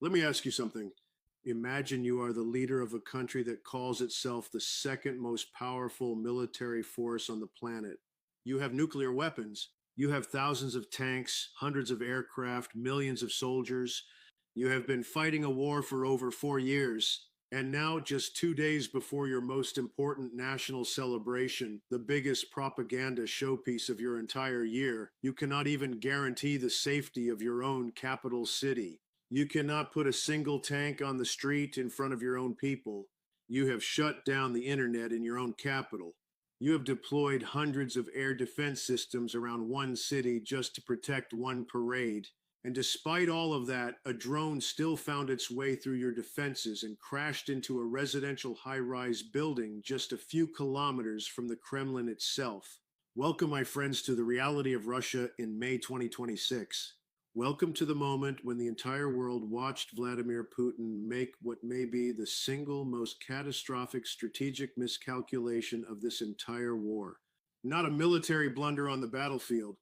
Let me ask you something. Imagine you are the leader of a country that calls itself the second most powerful military force on the planet. You have nuclear weapons. You have thousands of tanks, hundreds of aircraft, millions of soldiers. You have been fighting a war for over 4 years. And now, just 2 days before your most important national celebration, the biggest propaganda showpiece of your entire year, you cannot even guarantee the safety of your own capital city. You cannot put a single tank on the street in front of your own people. You have shut down the internet in your own capital. You have deployed hundreds of air defense systems around one city just to protect one parade. And despite all of that, a drone still found its way through your defenses and crashed into a residential high rise building just a few kilometers from the Kremlin itself. Welcome, my friends, to the reality of Russia in May 2026. Welcome to the moment when the entire world watched Vladimir Putin make what may be the single most catastrophic strategic miscalculation of this entire war. Not a military blunder on the battlefield,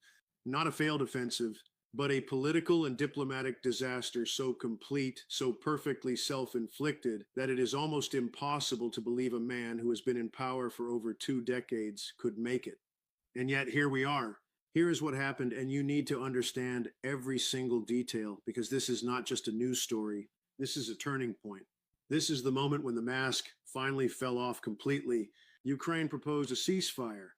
not a failed offensive, but a political and diplomatic disaster so complete, so perfectly self inflicted, that it is almost impossible to believe a man who has been in power for over 2 decades could make it. And yet, here we are. Here is what happened, and you need to understand every single detail because this is not just a news story. This is a turning point. This is the moment when the mask finally fell off completely. Ukraine proposed a ceasefire,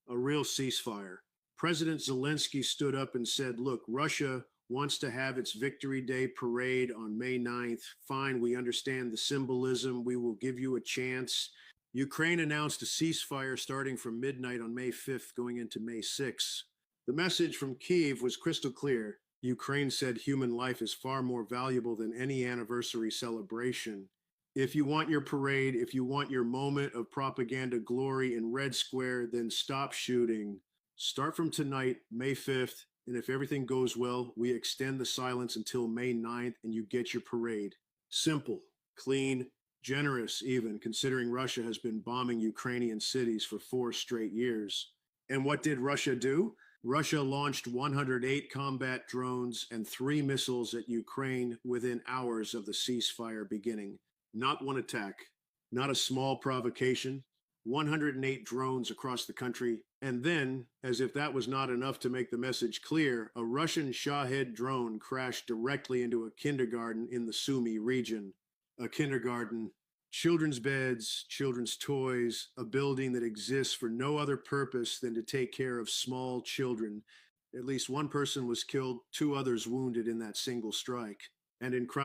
a real ceasefire. President Zelensky stood up and said, look, Russia wants to have its Victory Day parade on May 9th. Fine, we understand the symbolism. We will give you a chance. Ukraine announced a ceasefire starting from midnight on May 5th, going into May 6th. The message from Kyiv was crystal clear. Ukraine said human life is far more valuable than any anniversary celebration. If you want your parade, if you want your moment of propaganda glory in Red Square, then stop shooting. Start from tonight, May 5th, and if everything goes well, we extend the silence until May 9th and you get your parade. Simple, clean, generous even, considering Russia has been bombing Ukrainian cities for 4 straight years. And what did Russia do? Russia launched 108 combat drones and 3 missiles at Ukraine within hours of the ceasefire beginning. Not one attack, not a small provocation, 108 drones across the country. And then, as if that was not enough to make the message clear, a Russian Shahed drone crashed directly into a kindergarten in the Sumy region. A kindergarten, children's beds, children's toys, a building that exists for no other purpose than to take care of small children. At least one person was killed, 2 others wounded in that single strike. And in